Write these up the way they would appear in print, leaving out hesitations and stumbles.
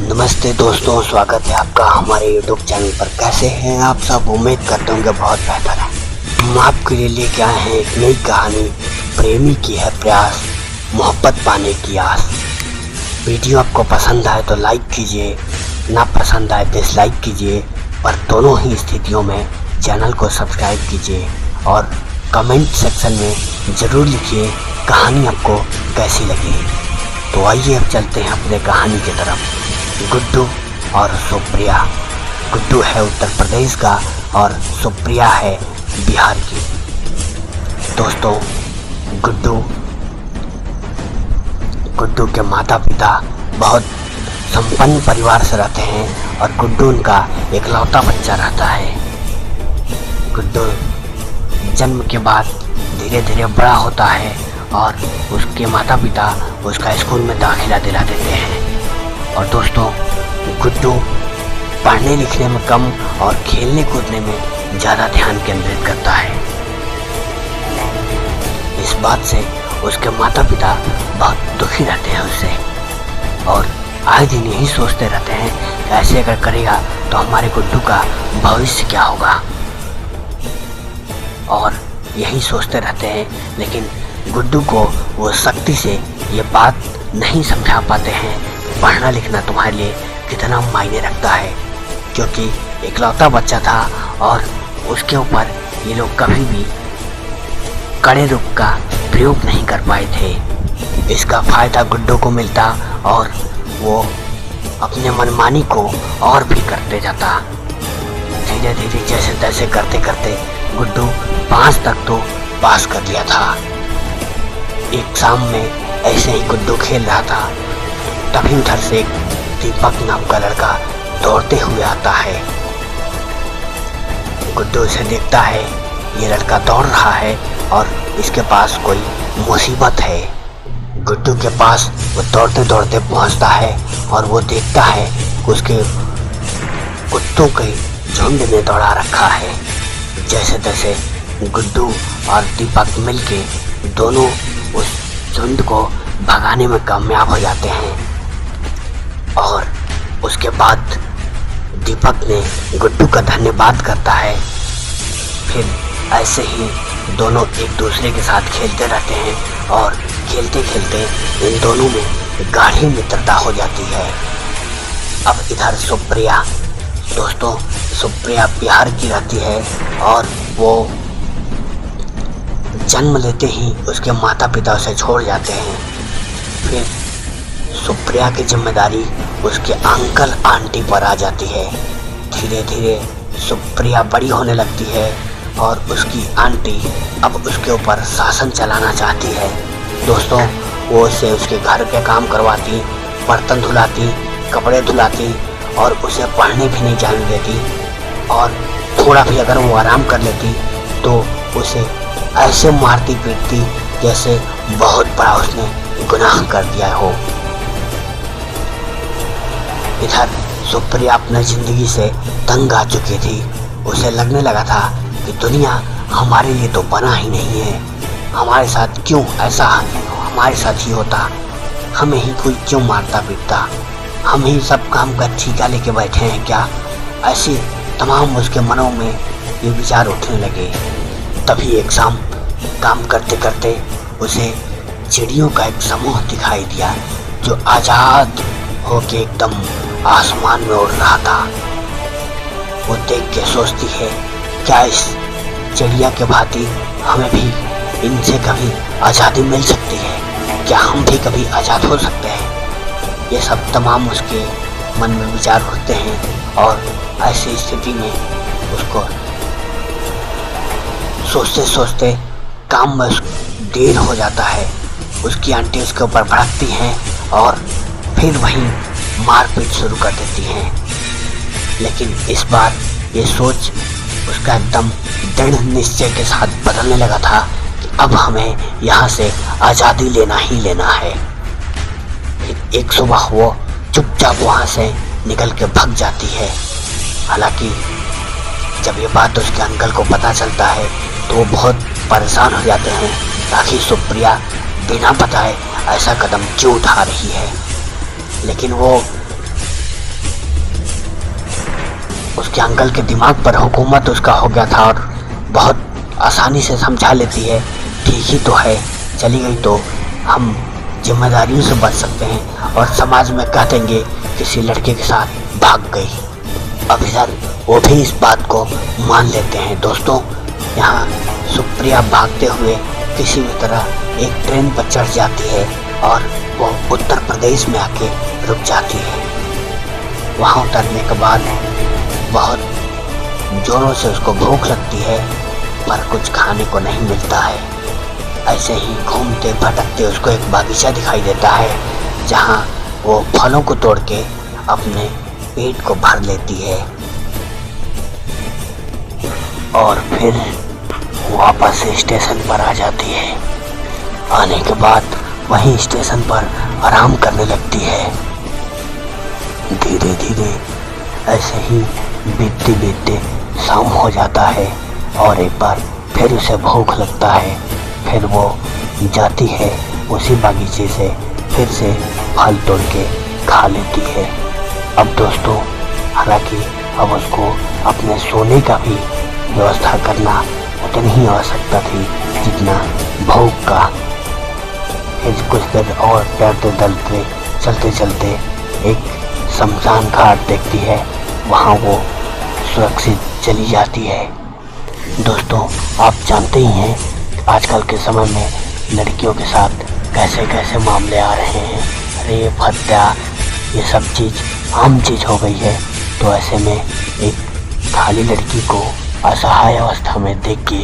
नमस्ते दोस्तों, स्वागत है आपका हमारे YouTube चैनल पर। कैसे हैं आप सब? उम्मीद करते होंगे बहुत बेहतर है। हम आपके लिए लेके आए हैं एक नई कहानी। प्रेमी की है प्रयास, मोहब्बत पाने की आस। वीडियो आपको पसंद आए तो लाइक कीजिए, ना पसंद आए डिसलाइक कीजिए, पर दोनों ही स्थितियों में चैनल को सब्सक्राइब कीजिए और कमेंट सेक्शन में ज़रूर लिखिए कहानी आपको कैसी लगी। तो आइए अब चलते हैं अपने कहानी की तरफ। गुड्डू और सुप्रिया। गुड्डू है उत्तर प्रदेश का और सुप्रिया है बिहार की। दोस्तों, गुड्डू के माता पिता बहुत संपन्न परिवार से रहते हैं और गुड्डू उनका इकलौता बच्चा रहता है। गुड्डू जन्म के बाद धीरे धीरे बड़ा होता है और उसके माता पिता उसका स्कूल में दाखिला दिला देते हैं। और दोस्तों, गुड्डू पढ़ने लिखने में कम और खेलने कूदने में ज़्यादा ध्यान केंद्रित करता है। इस बात से उसके माता पिता बहुत दुखी रहते हैं उससे और आए दिन यही सोचते रहते हैं कि ऐसे अगर करेगा तो हमारे गुड्डू का भविष्य क्या होगा, और यही सोचते रहते हैं। लेकिन गुड्डू को वो सख्ती से ये बात नहीं समझा पाते हैं पढ़ना लिखना तुम्हारे लिए कितना मायने रखता है, क्योंकि इकलौता बच्चा था और उसके ऊपर ये लोग कभी भी कड़े रुख का प्रयोग नहीं कर पाए थे। इसका फ़ायदा गुड्डू को मिलता और वो अपने मनमानी को और भी करते जाता। धीरे धीरे जैसे तैसे करते करते गुड्डू 5 तक तो पास कर लिया था। एक शाम में ऐसे ही गुड्डू खेल रहा था, तभी उधर से एक दीपक नाम का लड़का दौड़ते हुए आता है। गुड्डू उसे देखता है, ये लड़का दौड़ रहा है और इसके पास कोई मुसीबत है। गुड्डू के पास वो दौड़ते दौड़ते पहुंचता है और वो देखता है कि उसके कुत्तों के झुंड ने दौड़ा रखा है। जैसे तैसे गुड्डू और दीपक मिलके दोनों उस झुंड को भगाने में कामयाब हो जाते हैं। और उसके बाद दीपक ने गुड्डू का धन्यवाद करता है। फिर ऐसे ही दोनों एक दूसरे के साथ खेलते रहते हैं और खेलते खेलते इन दोनों में गाढ़ी मित्रता हो जाती है। अब इधर सुप्रिया। दोस्तों, सुप्रिया बिहार की रहती है और वो जन्म लेते ही उसके माता पिता उसे छोड़ जाते हैं। फिर सुप्रिया की जिम्मेदारी उसके अंकल आंटी पर आ जाती है। धीरे धीरे सुप्रिया बड़ी होने लगती है और उसकी आंटी अब उसके ऊपर शासन चलाना चाहती है। दोस्तों, वो उसे उसके घर के काम करवाती, बर्तन धुलाती, कपड़े धुलाती और उसे पढ़ने भी नहीं जाने देती। और थोड़ा भी अगर वो आराम कर लेती तो उसे ऐसे मारती पीटती जैसे बहुत बड़ा उसने गुनाह कर दिया हो। इधर सुप्रिया अपने ज़िंदगी से तंग आ चुकी थी। उसे लगने लगा था कि दुनिया हमारे लिए तो बना ही नहीं है, हमारे साथ क्यों ऐसा हमारे साथ ही होता, हमें ही कोई क्यों मारता पीटता, हम ही सब काम का ठीका लेके बैठे हैं क्या। ऐसे तमाम उसके मनों में ये विचार उठने लगे। तभी एक शाम काम करते करते उसे चिड़ियों का एक समूह दिखाई दिया जो आज़ाद होके एकदम आसमान में उड़ रहा था। वो देख के सोचती है, क्या इस चिड़िया के भांति हमें भी इनसे कभी आज़ादी मिल सकती है? क्या हम भी कभी आज़ाद हो सकते हैं? ये सब तमाम उसके मन में विचार होते हैं और ऐसी स्थिति में उसको सोचते सोचते काम में देर हो जाता है। उसकी आंटी उसके ऊपर भड़कती हैं और फिर वहीं मारपीट शुरू कर देती हैं। लेकिन इस बार ये सोच उसका एकदम दृढ़ निश्चय के साथ बदलने लगा था कि अब हमें यहाँ से आज़ादी लेना ही लेना है। एक सुबह वो चुपचाप वहाँ से निकल के भाग जाती है। हालांकि जब ये बात उसके अंकल को पता चलता है तो वो बहुत परेशान हो जाते हैं, ताकि सुप्रिया बिना बताए ऐसा कदम क्यों उठा रही है। लेकिन वो उसके अंकल के दिमाग पर हुकूमत उसका हो गया था और बहुत आसानी से समझा लेती है ठीक ही तो है, चली गई तो हम जिम्मेदारियों से बच सकते हैं और समाज में कह देंगे किसी लड़के के साथ भाग गई। अब इधर वो भी इस बात को मान लेते हैं। दोस्तों, यहाँ सुप्रिया भागते हुए किसी भी तरह एक ट्रेन पर चढ़ जाती है और वो उत्तर प्रदेश में आके रुक जाती है। वहाँ उतरने के बाद बहुत जोरों से उसको भूख लगती है पर कुछ खाने को नहीं मिलता है। ऐसे ही घूमते भटकते उसको एक बागीचा दिखाई देता है जहाँ वो फलों को तोड़ के अपने पेट को भर लेती है और फिर वापस स्टेशन पर आ जाती है। आने के बाद वहीं स्टेशन पर आराम करने लगती है। धीरे धीरे ऐसे ही बीतते बीतते शाम हो जाता है और एक बार फिर उसे भूख लगता है। फिर वो जाती है उसी बागीचे से फिर से फल तोड़ के खा लेती है। अब दोस्तों, हालांकि अब उसको अपने सोने का भी व्यवस्था करना उतनी ही आवश्यकता थी जितना भूख का। फिर कुछ देर और तैरते तैरते चलते चलते एक शमशान घाट देखती है, वहाँ वो सुरक्षित चली जाती है। दोस्तों, आप जानते ही हैं आजकल के समय में लड़कियों के साथ कैसे कैसे मामले आ रहे हैं, रेप, हत्या, ये सब चीज़ आम चीज़ हो गई है। तो ऐसे में एक खाली लड़की को असहाय अवस्था में देख के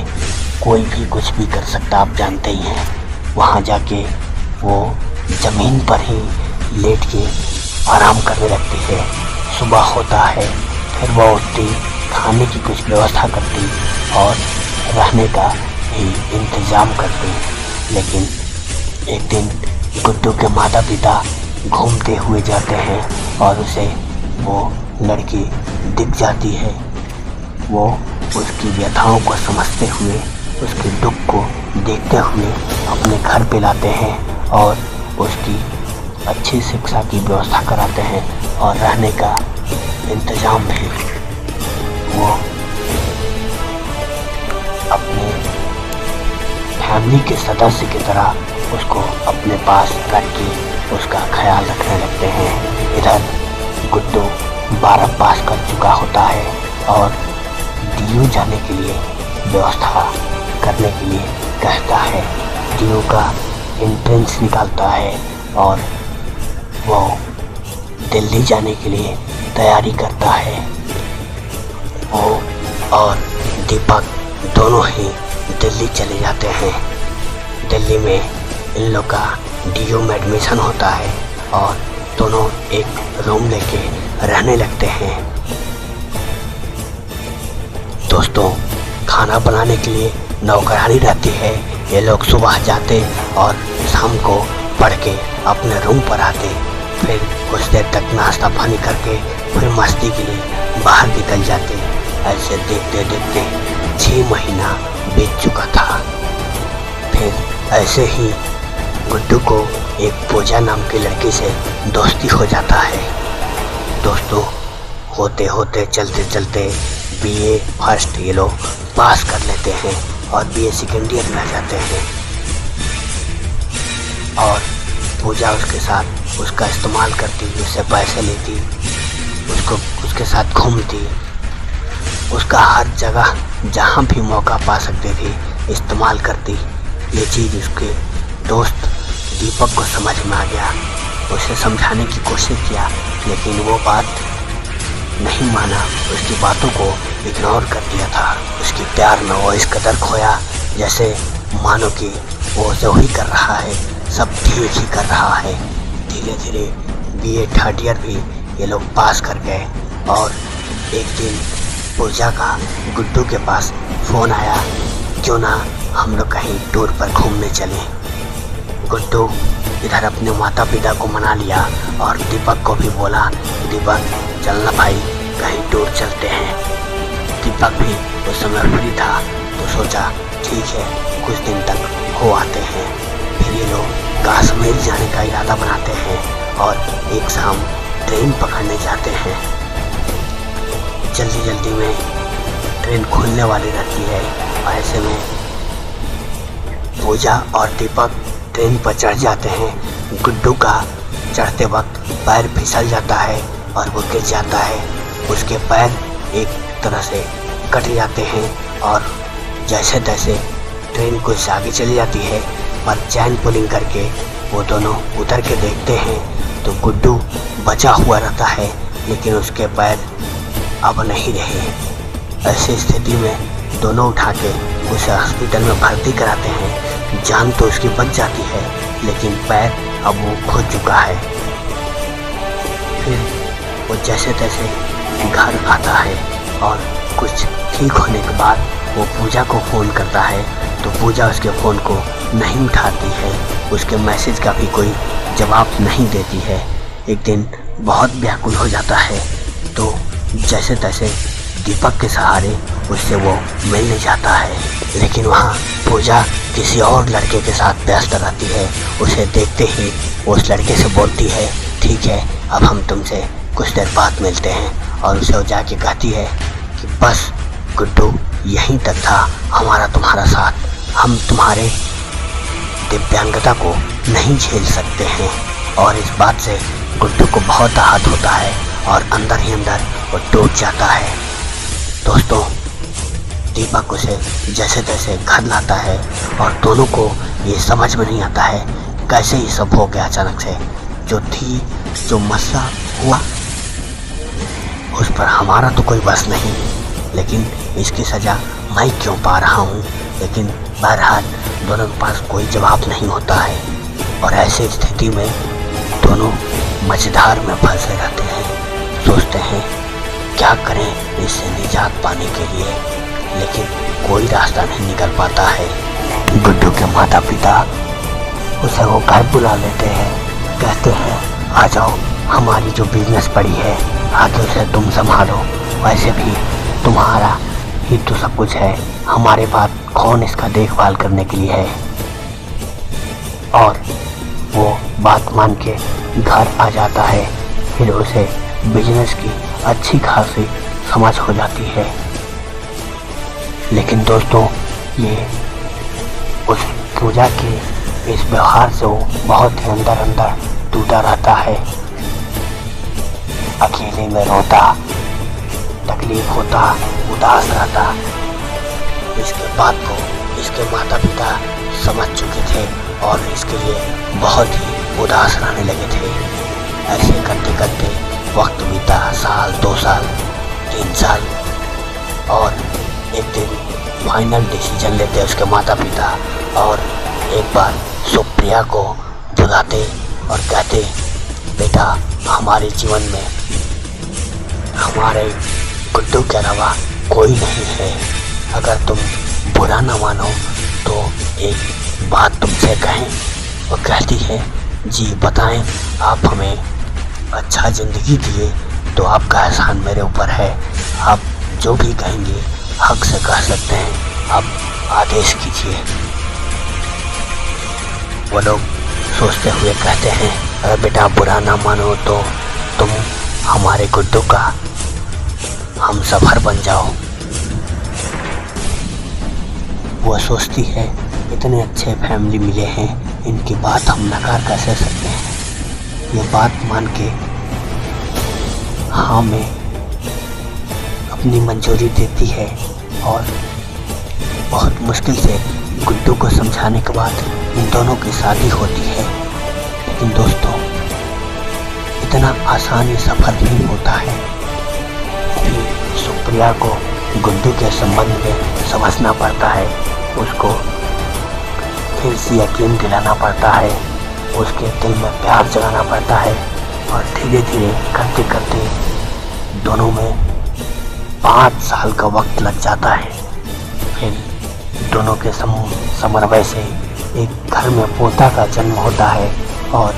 कोई भी कुछ भी कर सकता, आप जानते ही हैं। वहाँ जाके वो ज़मीन पर ही लेट के आराम करने लगती है। सुबह होता है, फिर वो उठती, खाने की कुछ व्यवस्था करती और रहने का भी इंतज़ाम करती। लेकिन एक दिन गुड्डू के माता पिता घूमते हुए जाते हैं और उसे वो लड़की दिख जाती है। वो उसकी व्यथाओं को समझते हुए, उसके दुख को देखते हुए अपने घर पे लाते हैं और उसकी अच्छी शिक्षा की व्यवस्था कराते हैं और रहने का इंतज़ाम भी। वो अपने फैमिली के सदस्य की तरह उसको अपने पास रख के उसका ख्याल रखने लगते हैं। इधर गुड्डू 12 पास कर चुका होता है और डीयू जाने के लिए व्यवस्था करने के लिए कहता है। डीयू का एंट्रेंस निकालता है और वो दिल्ली जाने के लिए तैयारी करता है। वो और दीपक दोनों ही दिल्ली चले जाते हैं। दिल्ली में इन लोग का डीयू में एडमिशन होता है और दोनों एक रूम लेके रहने लगते हैं। दोस्तों, खाना बनाने के लिए नौकरानी रहती है। ये लोग सुबह जाते और शाम को पढ़ के अपने रूम पर आते, फिर कुछ देर तक नाश्ता पानी करके फिर मस्ती के लिए बाहर निकल जाते। ऐसे देखते देखते 6 महीना बीत चुका था। फिर ऐसे ही गुड्डू को एक पूजा नाम की लड़की से दोस्ती हो जाता है। दोस्तों, होते होते चलते चलते बीए फर्स्ट ये लोग पास कर लेते हैं और बीए सेकेंड ईयर में आ जाते हैं। और पूजा उसके साथ उसका इस्तेमाल करती, उससे पैसे लेती, उसको उसके साथ घूमती, उसका हर जगह जहाँ भी मौका पा सकती थी इस्तेमाल करती। ये चीज़ उसके दोस्त दीपक को समझ में आ गया। उसे समझाने की कोशिश किया लेकिन वो बात नहीं माना, उसकी बातों को इग्नोर कर दिया था। उसकी प्यार में वो इस कदर खोया जैसे मानो कि वो जो ही कर रहा है सब ठीक ही कर रहा है। धीरे धीरे बीए थर्ड ईयर भी ये लोग पास कर गए और एक दिन पूजा का गुड्डू के पास फ़ोन आया, क्यों ना हम लोग कहीं टूर पर घूमने चलें। गुड्डू इधर अपने माता पिता को मना लिया और दीपक को भी बोला, दीपक चलना भाई, कहीं टूर चलते हैं। दीपक भी उस समय फ्री था तो सोचा ठीक है कुछ दिन तक हो आते हैं। फिर ये लोग कश्मीर जाने का इरादा बनाते हैं और एक शाम ट्रेन पकड़ने जाते हैं। जल्दी जल्दी में ट्रेन खुलने वाली रहती है। और ऐसे में पूजा और दीपक ट्रेन पर चढ़ जाते हैं। गुड्डू का चढ़ते वक्त पैर फिसल जाता है और वो गिर जाता है। उसके पैर एक तरह से कट जाते हैं और जैसे तैसे ट्रेन कुछ आगे चली जाती है। पर चैन पुलिंग करके वो दोनों उतर के देखते हैं तो गुड्डू बचा हुआ रहता है, लेकिन उसके पैर अब नहीं रहे। ऐसी स्थिति में दोनों उठा के उसे हॉस्पिटल में भर्ती कराते हैं। जान तो उसकी बच जाती है, लेकिन पैर अब वो खो चुका है। फिर वो जैसे तैसे घर आता है और कुछ ठीक होने के बाद वो पूजा को फ़ोन करता है तो पूजा उसके फ़ोन को नहीं उठाती है। उसके मैसेज का भी कोई जवाब नहीं देती है। एक दिन बहुत व्याकुल हो जाता है तो जैसे तैसे दीपक के सहारे उससे वो मिलने जाता है, लेकिन वहाँ पूजा किसी और लड़के के साथ व्यस्त रहती है। उसे देखते ही वो उस लड़के से बोलती है, ठीक है अब हम तुमसे कुछ देर बाद मिलते हैं। और उसे वो जाके कहती है कि बस गुड्डू यहीं तक था हमारा तुम्हारा साथ, हम तुम्हारे दिव्यांगता को नहीं झेल सकते हैं। और इस बात से गुड्डू को बहुत आहत होता है और अंदर ही अंदर वो टूट जाता है। दोस्तों, दीपक उसे जैसे तैसे घर लाता है और दोनों को ये समझ में नहीं आता है कैसे ये सब हो गया अचानक से। जो मसला हुआ उस पर हमारा तो कोई बस नहीं, लेकिन इसकी सज़ा मैं क्यों पा रहा हूँ। लेकिन बहरहाल दोनों के पास कोई जवाब नहीं होता है और ऐसी स्थिति में दोनों मझधार में फंसे रहते हैं। सोचते हैं क्या करें इससे निजात पाने के लिए, लेकिन कोई रास्ता नहीं निकल पाता है। गुड्डू के माता पिता उसे वो घर बुला लेते हैं, कहते हैं आ जाओ, हमारी जो बिजनेस पड़ी है आगे उसे तुम संभालो, वैसे भी तुम्हारा ही तो सब कुछ है, हमारे बाद कौन इसका देखभाल करने के लिए है। और वो बात मान के घर आ जाता है। फिर उसे बिजनेस की अच्छी खासी समझ हो जाती है। लेकिन दोस्तों, ये उस पूजा के इस व्यवहार से वो बहुत ही अंदर अंदर टूटा रहता है। अकेले में रोता, तकलीफ होता, उदास रहता। इसके बात को इसके माता पिता समझ चुके थे और इसके लिए बहुत ही उदास रहने लगे थे। ऐसे करते करते वक्त बीता, साल, 2 साल, 3 साल, और एक दिन फाइनल डिसीजन लेते उसके माता पिता और एक बार सुप्रिया को बुलाते और कहते, बेटा हमारे जीवन में हमारे गुड्डू के अलावा कोई नहीं है। अगर तुम बुरा न मानो तो एक बात तुमसे कहें। वो कहती है, जी बताएं, आप हमें अच्छा ज़िंदगी दिए तो आपका एहसान मेरे ऊपर है। आप जो भी कहेंगे हक से कह सकते हैं, आप आदेश कीजिए। वो लोग सोचते हुए कहते हैं, अरे बेटा बुरा ना मानो तो तुम हमारे गुड्डू का हम सफ़र बन जाओ। वो सोचती है, इतने अच्छे फैमिली मिले हैं, इनकी बात हम नकार कैसे सकते हैं। ये बात मान के हाँ में अपनी मंजूरी देती है और बहुत मुश्किल से गुड्डू को समझाने के बाद इन दोनों की शादी होती है। लेकिन दोस्तों, इतना आसान सफ़र नहीं होता है। सुप्रिया को गुड्डू के संबंध में समझना पड़ता है, उसको फिर से यकीन दिलाना पड़ता है, उसके दिल में प्यार जगाना पड़ता है। और धीरे धीरे करते करते दोनों में 5 साल का वक्त लग जाता है। फिर दोनों के समन्वय से एक घर में पोता का जन्म होता है और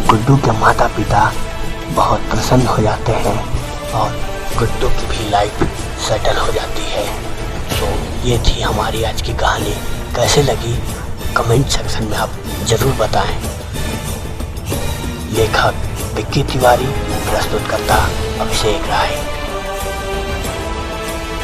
गुड्डू के माता पिता बहुत प्रसन्न हो जाते हैं और गुड्डू की भी लाइफ सेटल हो जाती है। तो ये थी हमारी आज की कहानी। कैसे लगी कमेंट सेक्शन में आप ज़रूर बताएं। लेखक विक्की तिवारी, प्रस्तुतकर्ता अभिषेक राय।